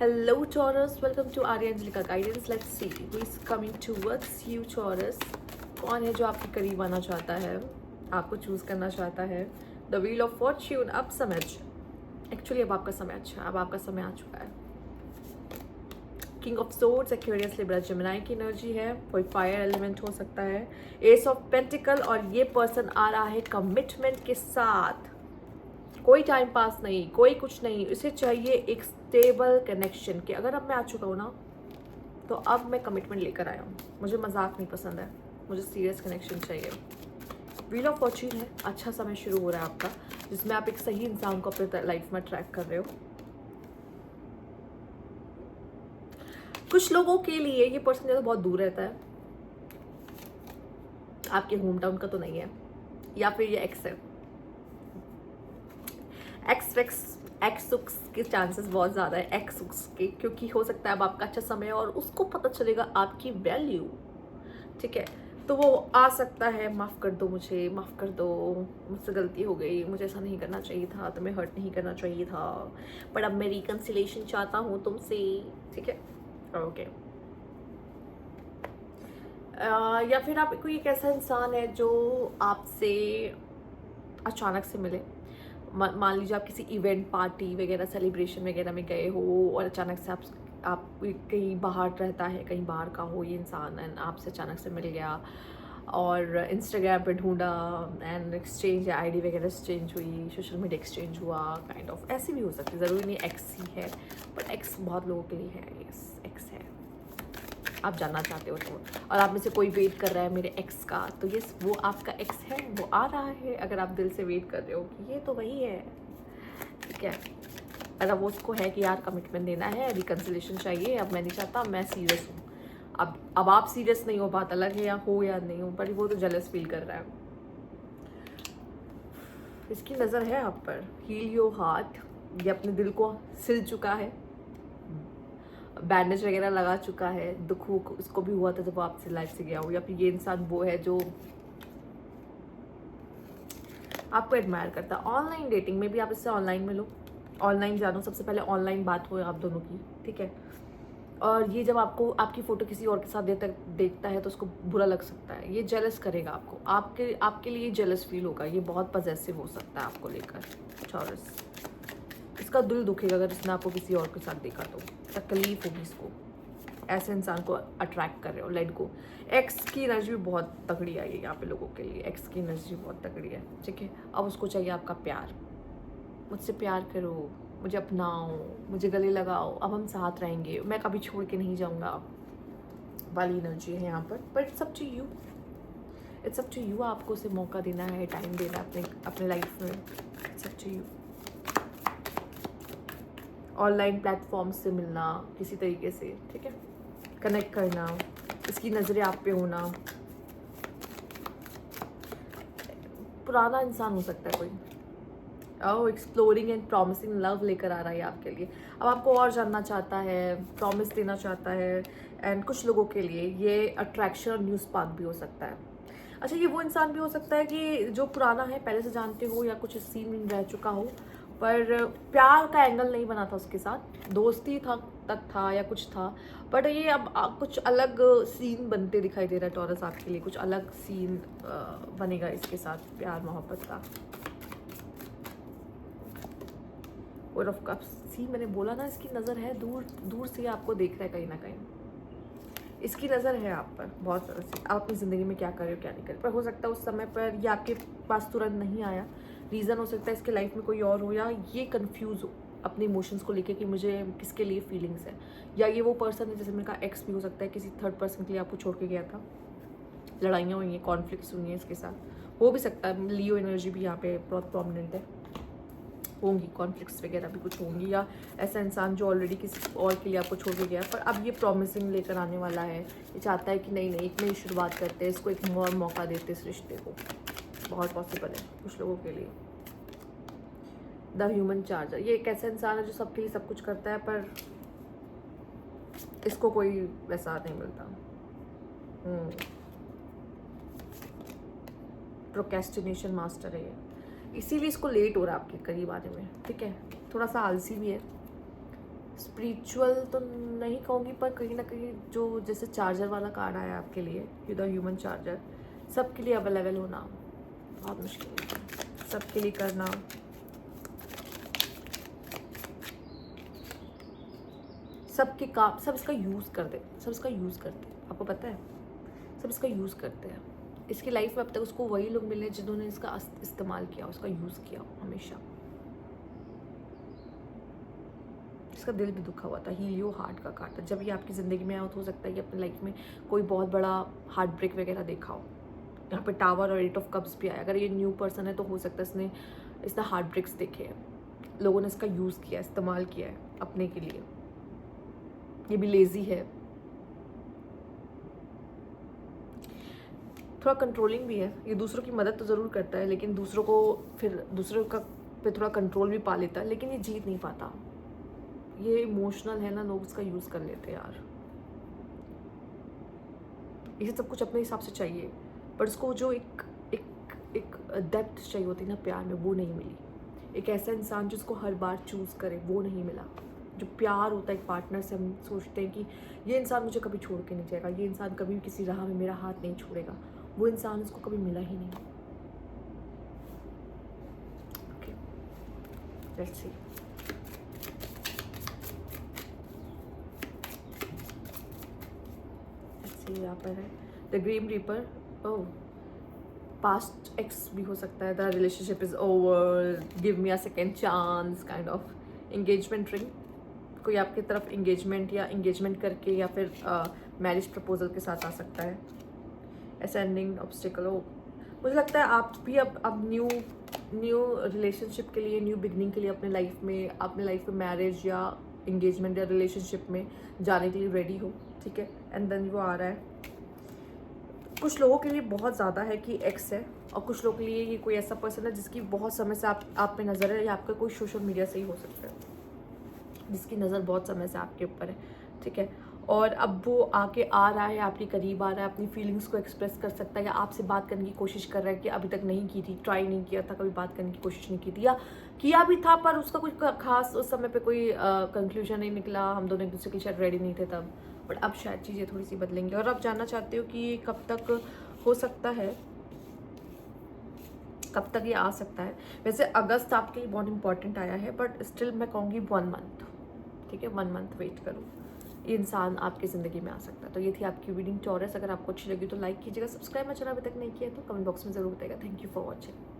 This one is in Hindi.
Hello Taurus, welcome to Arya Angelica Guidance. Let's see who is coming towards you Taurus. कौन है जो आपके करीब आना चाहता है, आपको चूज करना चाहता है. The wheel of Fortune. अब समझ, एक्चुअली अब आपका समय अच्छा है, अब आपका समय आ चुका है. King of swords, Aquarius, Libra, Gemini की एनर्जी है. कोई फायर एलिमेंट हो सकता है. एस ऑफ पेंटिकल, और ये पर्सन आ रहा है कमिटमेंट के साथ. कोई टाइम पास नहीं, कोई कुछ नहीं, उसे चाहिए एक स्टेबल कनेक्शन के. अगर अब मैं आ चुका हूँ ना, तो अब मैं कमिटमेंट लेकर आया हूँ. मुझे मजाक नहीं पसंद है, मुझे सीरियस कनेक्शन चाहिए. व्हील ऑफ फॉर्च्यून है. अच्छा समय शुरू हो रहा है आपका, जिसमें आप एक सही इंसान को अपने लाइफ में ट्रैक कर रहे हो. कुछ लोगों के लिए ये पर्सन जो बहुत दूर रहता है, आपके होम टाउन का तो नहीं है, या फिर ये एक्स है. एक्स के चांसेस बहुत ज़्यादा है, एक्स के, क्योंकि हो सकता है अब आपका अच्छा समय है और उसको पता चलेगा आपकी वैल्यू. ठीक है, तो वो आ सकता है. माफ़ कर दो मुझे, माफ़ कर दो, मुझसे गलती हो गई, मुझे ऐसा नहीं करना चाहिए था, तुम्हें हर्ट नहीं करना चाहिए था, पर अब मैं रिकन्सिलेशन चाहता हूँ तुमसे. ठीक है, ओके. या फिर आप कोई एक ऐसा इंसान है जो आपसे अचानक से मिले. मान लीजिए आप किसी इवेंट, पार्टी वगैरह, सेलिब्रेशन वगैरह में गए हो और अचानक से आप कहीं बाहर रहता है, कहीं बाहर का हो ये इंसान, एंड आपसे अचानक से मिल गया और इंस्टाग्राम पे ढूंढा एंड एक्सचेंज, आईडी वगैरह एक्सचेंज हुई, सोशल मीडिया एक्सचेंज हुआ. काइंड ऑफ ऐसी भी हो सकती है, ज़रूरी नहीं एक्स ही है, बट एक्स बहुत लोगों के लिए है. यस, एक्स है, आप जानना चाहते हो तो. और आप में से कोई वेट कर रहा है मेरे एक्स का, तो ये वो आपका एक्स है, वो आ रहा है. अगर आप दिल से वेट कर रहे हो कि ये तो वही है, ठीक है. अगर वो उसको है कि यार कमिटमेंट देना है, रिकन्सिलेशन चाहिए, अब मैं नहीं चाहता, मैं सीरियस हूँ. अब आप सीरियस नहीं हो, बात अलग है, या हो या नहीं हो, पर वो तो जेलस फील कर रहा है. इसकी नज़र है आप पर. Heal your heart. ये अपने दिल को सिल चुका है, बैंडेज वगैरह लगा चुका है. दुख उसको भी हुआ था जब वो आपसे लाइफ से गया हो. या फिर ये इंसान वो है जो आपको एडमायर करता है. ऑनलाइन डेटिंग में भी आप इससे ऑनलाइन मिलो, ऑनलाइन जानो, सबसे पहले ऑनलाइन बात हो आप दोनों की. ठीक है, और ये जब आपकी फ़ोटो किसी और के साथ देखता है तो उसको बुरा लग सकता है. ये जेलस करेगा आपको, आपके लिए जेलस फील होगा. ये बहुत पजेसिव हो सकता है आपको लेकर. टॉरस, इसका दिल दुखेगा अगर इसने आपको किसी और के साथ देखा, तो तकलीफ होगी इसको. ऐसे इंसान को अट्रैक्ट कर रहे हो, लेट गो. एक्स की एनर्जी भी बहुत तगड़ी आई है यहाँ पे लोगों के लिए. एक्स की एनर्जी बहुत तगड़ी है. ठीक है, अब उसको चाहिए आपका प्यार. मुझसे प्यार करो, मुझे अपनाओ, मुझे गले लगाओ, अब हम साथ रहेंगे, मैं कभी छोड़ के नहीं जाऊँगा वाली एनर्जी है यहाँ पर. But it's up to you, it's up to you. आपको उसे मौका देना है, टाइम देना है अपने लाइफ में. It's up to you. Online platform से मिलना किसी तरीके से, ठीक है, कनेक्ट करना, इसकी नज़रें आप पे होना. पुराना इंसान हो सकता है कोई. एक्सप्लोरिंग एंड प्रॉमिसिंग लव लेकर आ रहा है आपके लिए. अब आपको और जानना चाहता है, प्रॉमिस देना चाहता है. एंड कुछ लोगों के लिए ये अट्रैक्शन और न्यू स्पार्क भी हो सकता है. अच्छा, ये वो इंसान भी हो सकता है कि जो पुराना है, पहले से जानते हो, या कुछ सीन रह चुका हो, पर प्यार का एंगल नहीं बना था उसके साथ, दोस्ती तक था या कुछ था. बट ये अब कुछ अलग सीन बनते दिखाई दे रहा है टॉरस आपके लिए. कुछ अलग सीन बनेगा इसके साथ प्यार मोहब्बत का. और ऑफ कप्स, सी मैंने बोला ना, इसकी नज़र है, दूर दूर से आपको देख रहा है कहीं ना कहीं. इसकी नज़र है आप पर बहुत तरह से. आप अपनी ज़िंदगी में क्या कर रहे हो, क्या नहीं कर रहे. पर हो सकता है उस समय पर ये आपके पास तुरंत नहीं आया. रीज़न हो सकता है इसके लाइफ में कोई और हो, या ये कंफ्यूज हो अपने इमोशंस को लेके कि मुझे किसके लिए फीलिंग्स है. या ये वो पर्सन है, जैसे मैंने कहा, एक्स भी हो सकता है, किसी थर्ड पर्सन के लिए आपको छोड़ के गया था. लड़ाइयाँ हुई हैं, कॉन्फ्लिक्ट्स हुई हैं इसके साथ. हो भी सकता है लियो एनर्जी भी यहाँ पे बहुत प्रोमिनेंट है. होंगी कॉन्फ्लिक्ट्स वगैरह भी कुछ होंगी, या ऐसा इंसान जो ऑलरेडी किसी और के लिए आपको छोड़ के गया, पर अब ये प्रॉमिसिंग लेकर आने वाला है. ये चाहता है कि नहीं नहीं, एक नई शुरुआत करते हैं, इसको एक और मौका देते इस रिश्ते को. बहुत पॉसिबल है कुछ लोगों के लिए. द ह्यूमन चार्जर, ये एक ऐसा इंसान है जो सबके लिए सब कुछ करता है, पर इसको कोई वैसा नहीं मिलता. प्रोक्रेस्टिनेशन मास्टर है ये, इसीलिए इसको लेट हो रहा है आपके करीब आने में. ठीक है, थोड़ा सा आलसी भी है, स्पिरिचुअल तो नहीं कहूँगी, पर कहीं ना कहीं जो जैसे चार्जर वाला कार्ड आया आपके लिए, द ह्यूमन चार्जर, सबके लिए अवेलेबल होना बहुत मुश्किल है, सबके लिए करना। सबके काम, सब इसका यूज़ करते, सब इसका यूज़ करते, आपको पता है, सब इसका यूज़ करते हैं। इसकी लाइफ में अब तक उसको वही लोग मिले जिन्होंने इसका इस्तेमाल किया, उसका यूज़ किया हमेशा। इसका दिल भी दुखा हुआ था, हील योर हार्ट का कार्ड था। जब ये आपकी ज़िंदगी में आया तो हो सकता है कि अपनी लाइफ में कोई बहुत बड़ा हार्ट ब्रेक वगैरह देखा हो। यहाँ पे टावर और 8 ऑफ कप्स भी आया। अगर ये न्यू पर्सन है तो हो सकता है इसने हार्ट ब्रेक्स देखे हैं, लोगों ने इसका यूज़ किया, इस्तेमाल किया है अपने के लिए। ये भी लेजी है, थोड़ा कंट्रोलिंग भी है। ये दूसरों की मदद तो ज़रूर करता है, लेकिन दूसरों का पे थोड़ा कंट्रोल भी पा लेता है, लेकिन ये जीत नहीं पाता। ये इमोशनल है ना, लोग इसका यूज़ कर लेते हैं यार। इसे सब कुछ अपने हिसाब से चाहिए, पर इसको जो एक डेप्थ चाहिए होती है ना प्यार में, वो नहीं मिली। एक ऐसा इंसान जिसको हर बार चूज़ करे, वो नहीं मिला। जो प्यार होता है एक पार्टनर से, हम सोचते हैं कि ये इंसान मुझे कभी छोड़ के नहीं जाएगा, ये इंसान कभी भी किसी राह में मेरा हाथ नहीं छोड़ेगा, वो इंसान उसको कभी मिला ही नहीं। Okay, let's see. यहाँ पर है the grim reaper. Oh, past ex भी हो सकता है। The relationship is over, give me a second chance, kind of engagement ring. कोई आपकी तरफ एंगेजमेंट या एंगेजमेंट करके या फिर मैरिज प्रपोजल के साथ आ सकता है। असेंडिंग ऑब्स्टिकल हो, मुझे लगता है आप भी अब न्यू रिलेशनशिप के लिए, न्यू बिगनिंग के लिए अपने लाइफ में मैरिज या एंगेजमेंट या रिलेशनशिप में जाने के लिए रेडी हो, ठीक है। एंड देन वो आ रहा है। कुछ लोगों के लिए बहुत ज़्यादा है कि एक्स है, और कुछ लोगों के लिए ये कोई ऐसा पर्सन है जिसकी बहुत समय से आप पे नज़र है, या आपका कोई सोशल मीडिया से ही हो सकता है जिसकी नज़र बहुत समय से आपके ऊपर है, ठीक है। और अब वो आके आ रहा है, आपके करीब आ रहा है, अपनी फीलिंग्स को एक्सप्रेस कर सकता है, या आपसे बात करने की कोशिश कर रहा है कि अभी तक नहीं की थी, ट्राई नहीं किया था, कभी बात करने की कोशिश नहीं की थी, या किया भी था पर उसका कुछ खास उस समय पे कोई कंक्लूजन नहीं निकला, हम दोनों एक दूसरे के लिए शायद रेडी नहीं थे तब। बट अब शायद चीज़ें थोड़ी सी बदलेंगी, और आप जानना चाहते हो कि ये कब तक हो सकता है, कब तक ये आ सकता है। वैसे अगस्त आपके लिए बहुत इंपॉर्टेंट आया है, बट स्टिल मैं कहूँगी 1 मंथ, ठीक है, 1 मंथ वेट करो, ये इंसान आपकी ज़िंदगी में आ सकता है। तो ये थी आपकी रीडिंग टॉरस। अगर आपको अच्छी लगी तो लाइक कीजिएगा, सब्सक्राइब मेरा चैनल अभी तक नहीं किया तो कमेंट बॉक्स में ज़रूर बताइएगा। Thank you for watching.